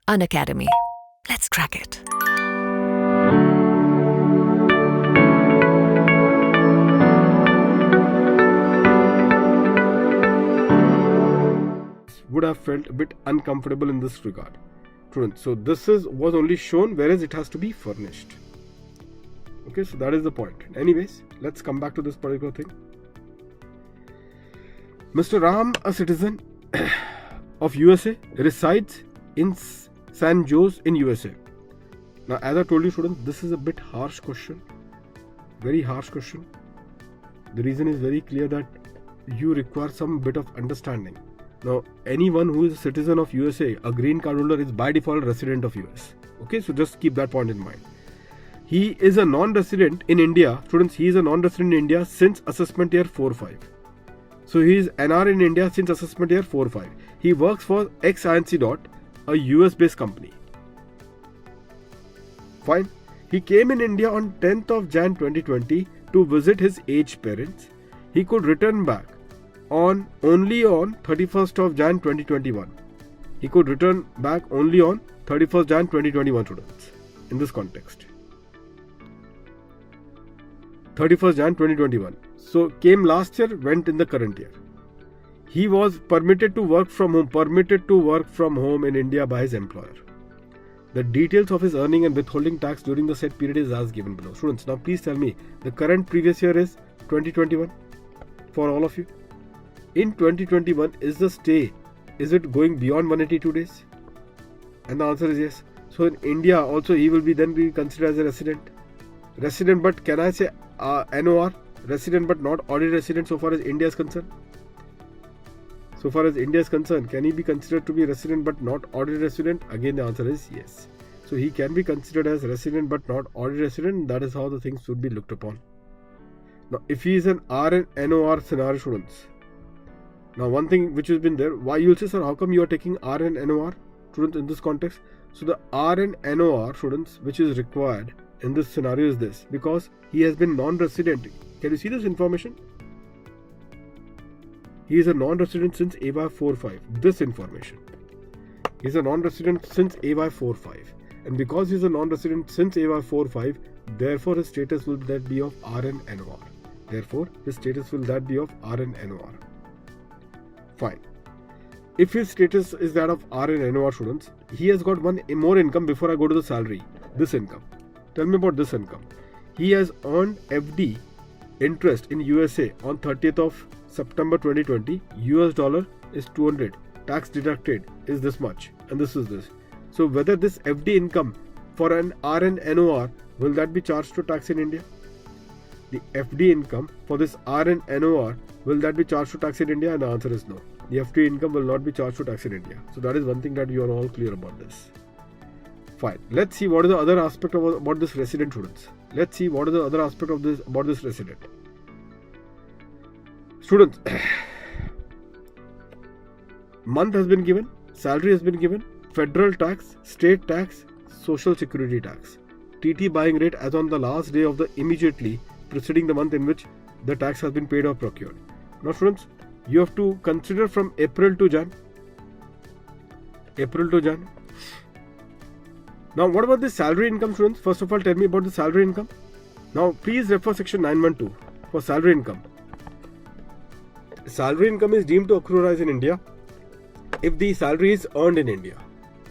Unacademy. Let's crack it. Would have felt a bit uncomfortable in this regard. Students, so this was only shown, whereas it has to be furnished. Okay, so that is the point. Anyways, let's come back to this particular thing. Mr. Ram, a citizen of USA, resides in San Jose in USA. Now, as I told you, students, this is a bit harsh question. Very harsh question. The reason is very clear, that you require some bit of understanding. Now, anyone who is a citizen of USA, a green card holder, is by default a resident of US. Okay, so just keep that point in mind. He is a non-resident in India. Students, he is a non-resident in India since assessment year 4-5. So he is NR in India since assessment year 4-5. He works for XINC. A US-based company. Fine. He came in India on 10th of Jan 2020 to visit his aged parents. He could return back only on 31st of Jan 2021. He could return back only on 31st Jan 2021, students, in this context. 31st Jan 2021. So came last year, went in the current year. He was permitted to work from home in India by his employer. The details of his earning and withholding tax during the said period is as given below. Students, now please tell me, the current previous year is 2021 for all of you. In 2021, is the stay, is it going beyond 182 days? And the answer is yes. So in India also he will then be considered as a resident. Resident, but can I say NOR? Resident but not audit resident so far as India is concerned? So far as India is concerned, can he be considered to be resident but not audit resident? Again, the answer is yes. So he can be considered as resident but not audit resident. That is how the things should be looked upon. Now, if he is an R and NOR scenario, students. Now, one thing which has been there, why you will say, sir, how come you are taking R and NOR, students, in this context? So the R and NOR, students, which is required in this scenario is this, because he has been non-resident. Can you see this information? He is a non-resident since AY 4-5. This information. He is a non-resident since AY 4-5. And because he is a non-resident since AY 4-5, therefore his status will that be of RN NOR. Therefore, his status will that be of RN NOR. Fine. If his status is that of RN NOR, students, he has got one more income before I go to the salary. This income. Tell me about this income. He has earned FD interest in USA on 30th of September 2020. US dollar is 200. Tax deducted is this much, and this is this. So whether this FD income for an RN NOR, will that be charged to tax in India? The FD income for this RN NOR, will that be charged to tax in India? And the answer is no. The FD income will not be charged to tax in India. So that is one thing that you are all clear about this. Fine. Let's see what is the other aspect about this resident, students. Let's see what is the other aspect of this about this resident. Students, month has been given, salary has been given, federal tax, state tax, social security tax, TT buying rate as on the last day of the immediately preceding the month in which the tax has been paid or procured. Now, students, you have to consider from April to Jan. April to Jan. Now, what about the salary income, students? First of all, tell me about the salary income. Now, please refer section 912 for salary income. Salary income is deemed to accrue rise in India if the salary is earned in India.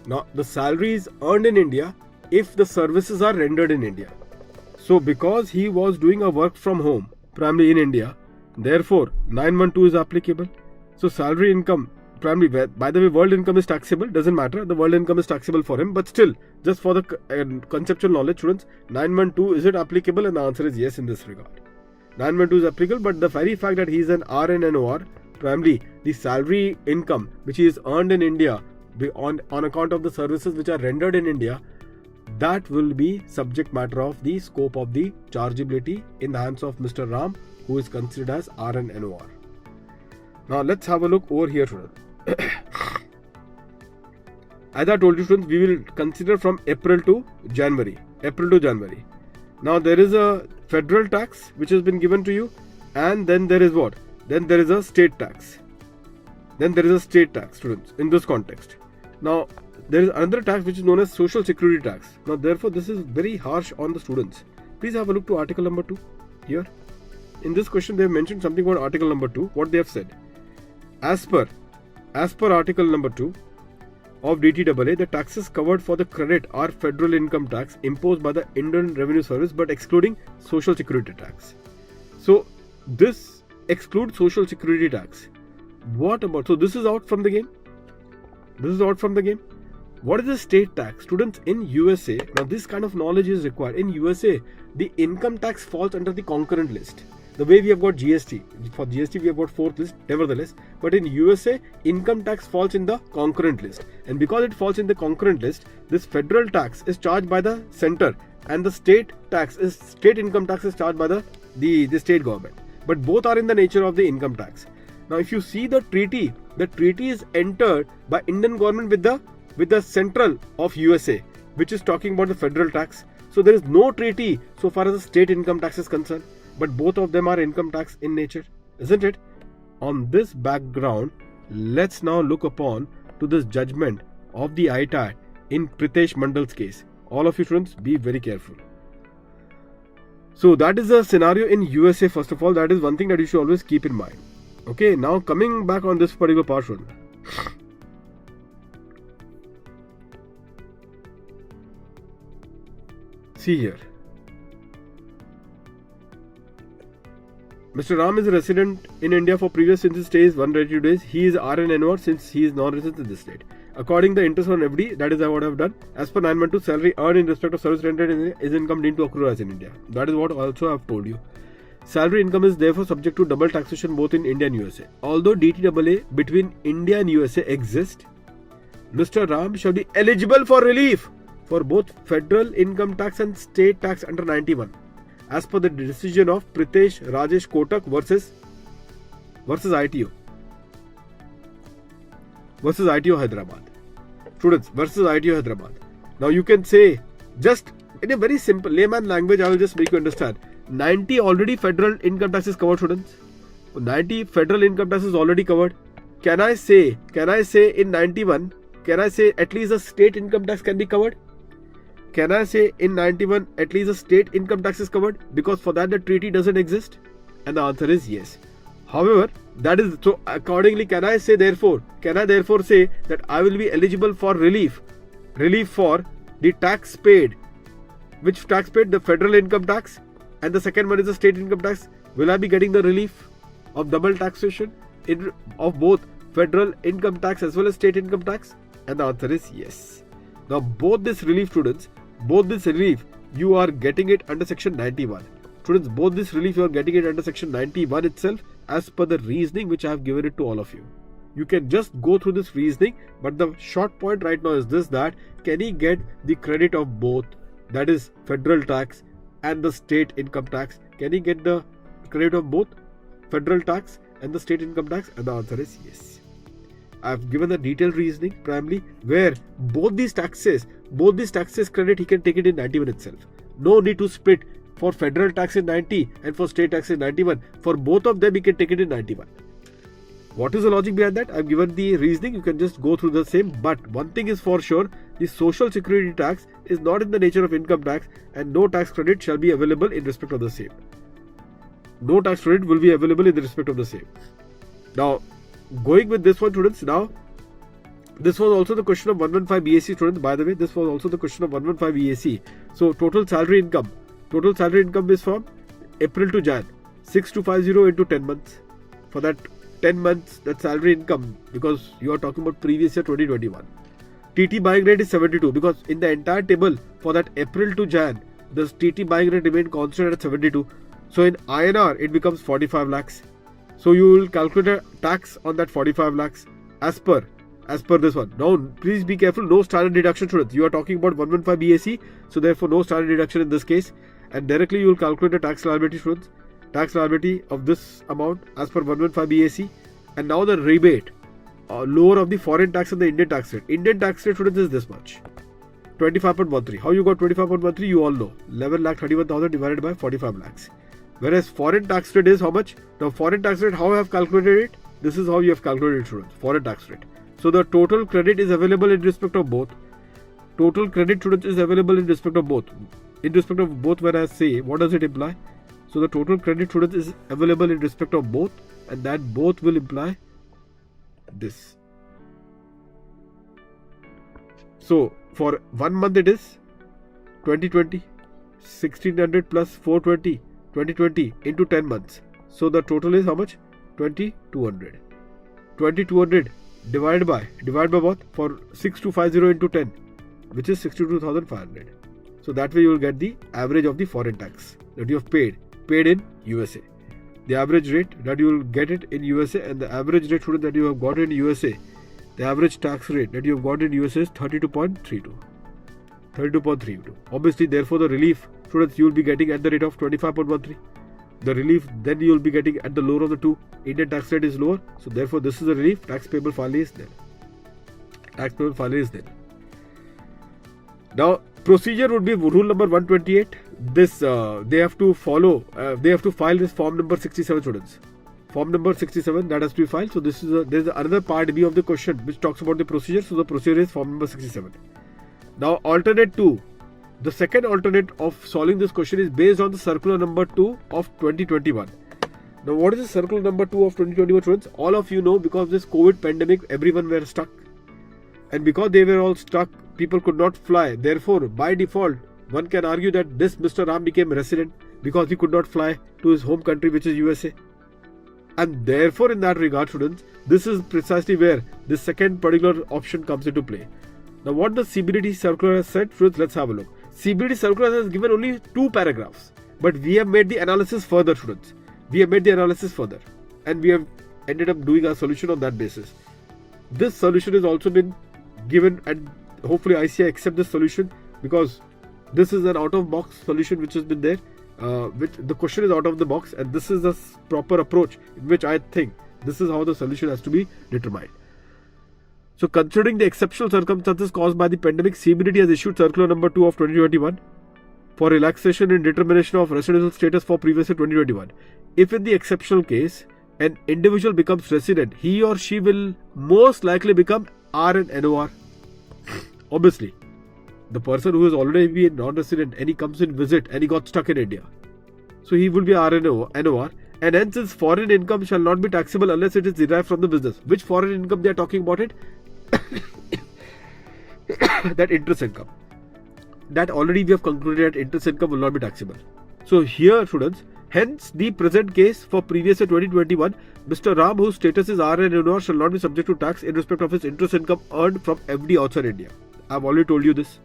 Now, the salary is earned in India if the services are rendered in India. So, because he was doing a work from home, primarily in India, therefore, 912 is applicable. So, salary income, primarily, by the way, world income is taxable, doesn't matter, the world income is taxable for him, but still, just for the conceptual knowledge, students, 912, is it applicable? And the answer is yes in this regard. 912 is applicable, but the very fact that he is an RN NOR, primarily the salary income which is earned in India on account of the services which are rendered in India, that will be subject matter of the scope of the chargeability in the hands of Mr. Ram, who is considered as RN NOR. Now let's have a look over here, students. As I told you, students, we will consider from April to January. Now there is a federal tax which has been given to you, and then there is what? Then there is a state tax. Students, in this context. Now, there is another tax which is known as social security tax. Now therefore this is very harsh on the students. Please have a look to article number 2 here. In this question they have mentioned something about article number 2. What they have said. As per article number 2 of DTAA, the taxes covered for the credit are federal income tax imposed by the Indian Revenue Service but excluding social security tax. So this excludes social security tax. What about, so this is out from the game? This is out from the game. What is the state tax? Students, in USA, now this kind of knowledge is required. In USA, the income tax falls under the concurrent list. The way we have got GST. For GST, we have got fourth list, nevertheless. But in USA, income tax falls in the concurrent list. And because it falls in the concurrent list, this federal tax is charged by the center and the state income tax is charged by the state government. But both are in the nature of the income tax. Now, if you see the treaty is entered by Indian government with the central of USA, which is talking about the federal tax. So there is no treaty so far as the state income tax is concerned. But both of them are income tax in nature, isn't it? On this background, let's now look upon to this judgment of the ITAT in Pritesh Mandal's case. All of you students, be very careful. So that is the scenario in USA. First of all, that is one thing that you should always keep in mind. Okay, now coming back on this particular portion. See here. Mr. Ram is a resident in India for previous census stays 182 days. He is RNNR since he is non-resident in this state. According the interest on FD, that is what I have done. As per 912, salary earned in respect of service rendered is income deemed to accrue as in India. That is what also I have told you. Salary income is therefore subject to double taxation both in India and USA. Although DTAA between India and USA exists, Mr. Ram shall be eligible for relief for both federal income tax and state tax under 91. As per the decision of Pritesh Rajesh Kotak versus ITO Hyderabad. Students, versus ITO Hyderabad. Now you can say, just in a very simple layman language, I will just make you understand. 90 already federal income tax is covered, students. 90 federal income tax is already covered. Can I say in 91, can I say at least the state income tax can be covered? Can I say in 91 at least the state income tax is covered? Because for that the treaty doesn't exist? And the answer is yes. However, that is so accordingly can I therefore say that I will be eligible for relief for the tax paid. Which tax paid? The federal income tax, and the second one is the state income tax. Will I be getting the relief of double taxation of both federal income tax as well as state income tax? And the answer is yes. Now both this relief, students, you are getting it under section 91. Students, both this relief you are getting it under section 91 itself as per the reasoning which I have given it to all of you. You can just go through this reasoning, but the short point right now is this, that can he get the credit of both, that is federal tax and the state income tax? Can he get the credit of both federal tax and the state income tax? And the answer is yes. I have given the detailed reasoning primarily where both these taxes credit, he can take it in 91 itself. No need to split for federal tax in 90 and for state tax in 91. For both of them, he can take it in 91. What is the logic behind that? I have given the reasoning. You can just go through the same. But one thing is for sure, the social security tax is not in the nature of income tax and no tax credit shall be available in respect of the same. No tax credit will be available in the respect of the same. Now, going with this one, students, now this was also the question of 115 BAC, students. By the way, this was also the question of 115 BAC. So total salary income is from April to Jan, 6250 into 10 months. For that 10 months, that salary income, because you are talking about previous year 2021. TT buying rate is 72 because in the entire table for that April to Jan, the TT buying rate remained constant at 72. So in INR, it becomes 45 lakhs. So you will calculate a tax on that 45 lakhs as per this one. Now please be careful, no standard deduction, students. You are talking about 115 BAC, so therefore no standard deduction in this case. And directly you will calculate the tax liability, students. Tax liability of this amount as per 115 BAC. And now the rebate, lower of the foreign tax and the Indian tax rate. Indian tax rate, students, is this much. 25.13. How you got 25.13? You all know. 11,31,000 divided by 45 lakhs. Whereas foreign tax rate is how much? Now foreign tax rate, how I have calculated it? This is how you have calculated it, students. Foreign tax rate. So the total credit is available in respect of both. Total credit, students, is available in respect of both. In respect of both, when I say, what does it imply? So the total credit, students, is available in respect of both, and that both will imply this. So for 1 month it is 2020, 1600 plus 420, 2020 into 10 months. So the total is how much? 2200. 2200 divided by what? For 6250 into 10, which is 62,500. So that way you will get the average of the foreign tax that you have paid in USA. The average rate that you will get it in USA, and the average rate, student, that you have got in USA, the average tax rate that you have got in USA is 32.32. 32.32. Obviously, therefore, the relief, students, you will be getting at the rate of 25.13. The relief then you will be getting at the lower of the two. Indian tax rate is lower, so therefore this is the relief. Tax payable finally is there. Tax payable finally is there. Now, procedure would be rule number 128. This they have to follow. They have to file this form number 67, students. Form number 67 that has to be filed. So this is there is another part B of the question which talks about the procedure. So the procedure is form number 67. Now, alternate 2. The second alternate of solving this question is based on the circular number 2 of 2021. Now, what is the circular number 2 of 2021, students? All of you know, because of this COVID pandemic, everyone were stuck. And because they were all stuck, people could not fly. Therefore, by default, one can argue that this Mr. Ram became resident because he could not fly to his home country, which is USA. And therefore, in that regard, students, this is precisely where this second particular option comes into play. Now, what the CBDT circular has said, students, let's have a look. CBDT circular has given only 2 paragraphs, but we have made the analysis further, students. We have made the analysis further, and we have ended up doing a solution on that basis. This solution has also been given, and hopefully ICI accept this solution, because this is an out-of-box solution which has been there. Which the question is out of the box, and this is the proper approach in which I think this is how the solution has to be determined. So, considering the exceptional circumstances caused by the pandemic, CBDT has issued circular number 2 of 2021 for relaxation in determination of residential status for previous year 2021. If in the exceptional case an individual becomes resident, he or she will most likely become R and NOR. Obviously, the person who has already been non-resident and he comes in visit and he got stuck in India, so he will be R and NOR, and hence his foreign income shall not be taxable unless it is derived from the business. Which foreign income they are talking about it? That interest income. That already we have concluded that interest income will not be taxable. So here, students, hence the present case for previous year 2021, Mr. Ram, whose status is R and NOR, shall not be subject to tax in respect of his interest income earned from FD outside India. I have already told you this.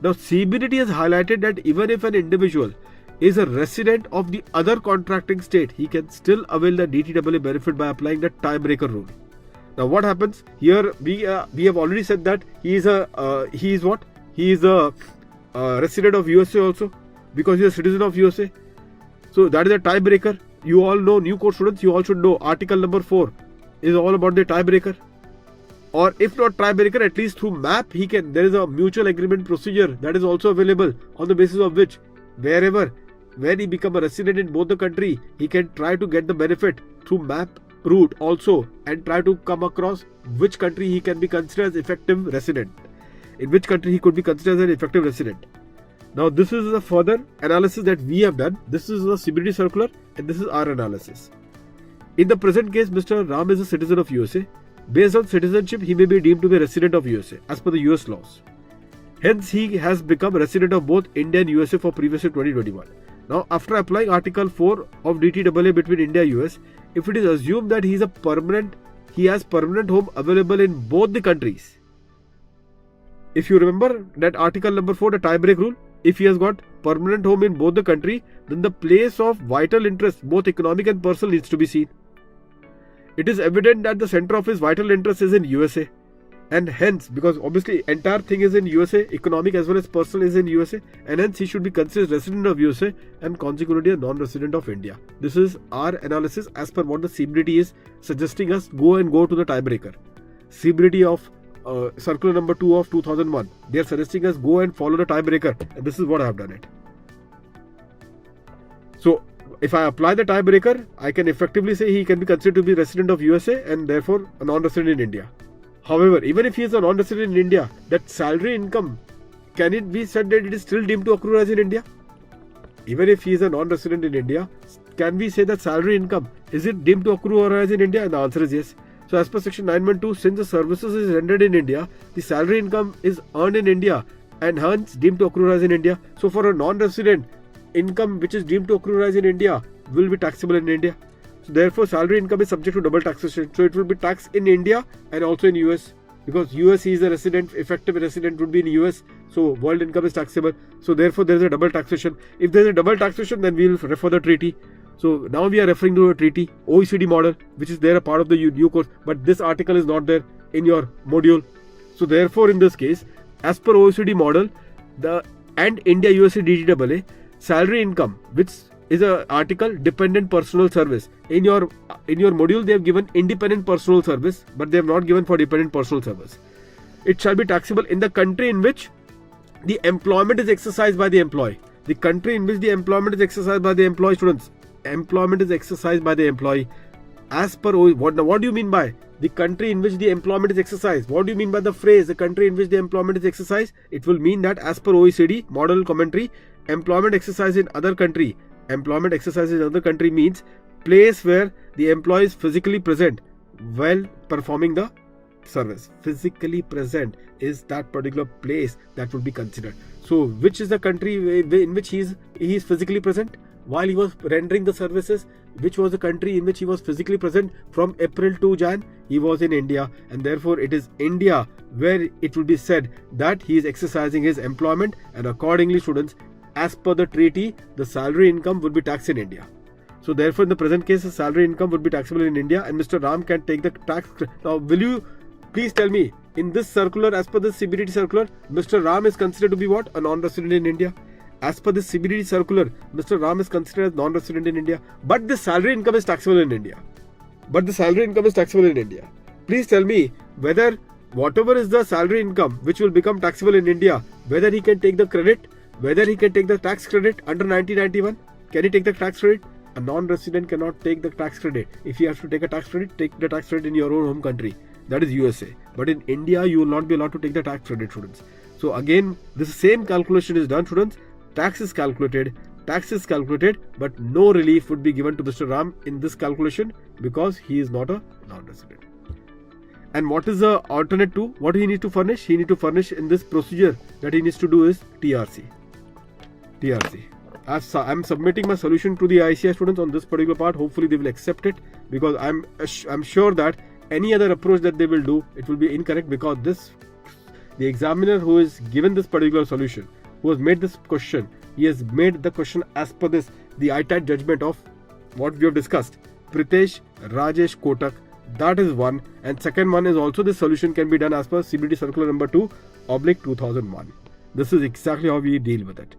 Now, CBDT has highlighted that even if an individual is a resident of the other contracting state, he can still avail the DTAA benefit by applying the tiebreaker rule. Now, what happens here? We have already said that he is a resident of USA also, because he is a citizen of USA. So that is a tiebreaker. You all know, new course students, you all should know article number 4 is all about the tiebreaker. Or if not tiebreaker, at least through MAP, there is a mutual agreement procedure that is also available, on the basis of which when he become a resident in both the country, he can try to get the benefit through MAP route also, and try to come across which country he can be considered as effective resident, in which country he could be considered as an effective resident. Now, this is the further analysis that we have done. This is the CBDT circular, and this is our analysis. In the present case, Mr. Ram is a citizen of USA. Based on citizenship, he may be deemed to be a resident of USA as per the US laws. Hence, he has become a resident of both India and USA for previous year 2021. Now, after applying Article 4 of DTAA between India and US, if it is assumed that he has permanent home available in both the countries. If you remember that Article number 4, the tiebreak rule, if he has got permanent home in both the country, then the place of vital interest, both economic and personal, needs to be seen. It is evident that the center of his vital interest is in USA, and hence, because obviously entire thing is in USA, economic as well as personal is in USA, and hence he should be considered resident of USA and consequently a non-resident of India. This is our analysis as per what the CBDT is suggesting us. Go to the tiebreaker. CBDT of circular number 2 of 2001. They are suggesting us go and follow the tiebreaker, and this is what I have done it. So, if I apply the tiebreaker, I can effectively say he can be considered to be resident of USA and therefore a non-resident in India. However, even if he is a non-resident in India, that salary income, can it be said that it is still deemed to accrue as in India? Even if he is a non-resident in India, can we say that salary income, is it deemed to accrue as in India? And the answer is yes. So as per section 912, since the services is rendered in India, the salary income is earned in India and hence deemed to accrue as in India. So for a non-resident, income which is deemed to accrue as in India will be taxable in India. So therefore salary income is subject to double taxation. So it will be taxed in India and also in US. Because US he is a resident, effective resident would be in US. So world income is taxable. So therefore there is a double taxation. If there is a double taxation, then we will refer the treaty. So now we are referring to a treaty, OECD model, which is there a part of the new course. But this article is not there in your module. So therefore in this case, as per OECD model, and India USA DTAA, salary income, which is an article dependent personal service. In your module, they have given independent personal service, but they have not given for dependent personal service. It shall be taxable in the country in which the employment is exercised by the employee. The country in which the employment is exercised by the employee, students. Employment is exercised by the employee. As per what do you mean by the country in which the employment is exercised? What do you mean by the phrase the country in which the employment is exercised? It will mean that as per OECD model commentary, employment exercised in other country. Employment exercised in other country means place where the employee is physically present while performing the service. Physically present is that particular place that would be considered. So which is the country in which he is physically present while he was rendering the services? Which was the country in which he was physically present from April to Jan? He was in India, and therefore it is India where it will be said that he is exercising his employment, and accordingly, students, as per the treaty, the salary income would be taxed in India. So therefore in the present case, the salary income would be taxable in India and Mr. Ram can take the tax. Now will you please tell me, in this circular, as per this CBDT circular, Mr. Ram is considered to be what? A non-resident in India. As per this CBDT circular, Mr. Ram is considered as non-resident in India. But the salary income is taxable in India. Please tell me whether whatever is the salary income which will become taxable in India, whether he can take the credit, whether he can take the tax credit under 1991. Can he take the tax credit? A non-resident cannot take the tax credit. If you have to take a tax credit, take the tax credit in your own home country. That is USA. But in India, you will not be allowed to take the tax credit, students. So again, this same calculation is done, students. Tax is calculated, but no relief would be given to Mr. Ram in this calculation because he is not a non-resident. And what is the alternate to? What he needs to furnish? He needs to furnish in this procedure that he needs to do is TRC. I'm submitting my solution to the ICI students on this particular part. Hopefully they will accept it, because I'm sure that any other approach that they will do, it will be incorrect, because the examiner who is given this particular solution, who has made this question, he has made the question as per the ITAT judgment of what we have discussed. Pritesh Rajesh Kotak, that is one. And second one is also this solution can be done as per CBT circular number 2/2001. This is exactly how we deal with it.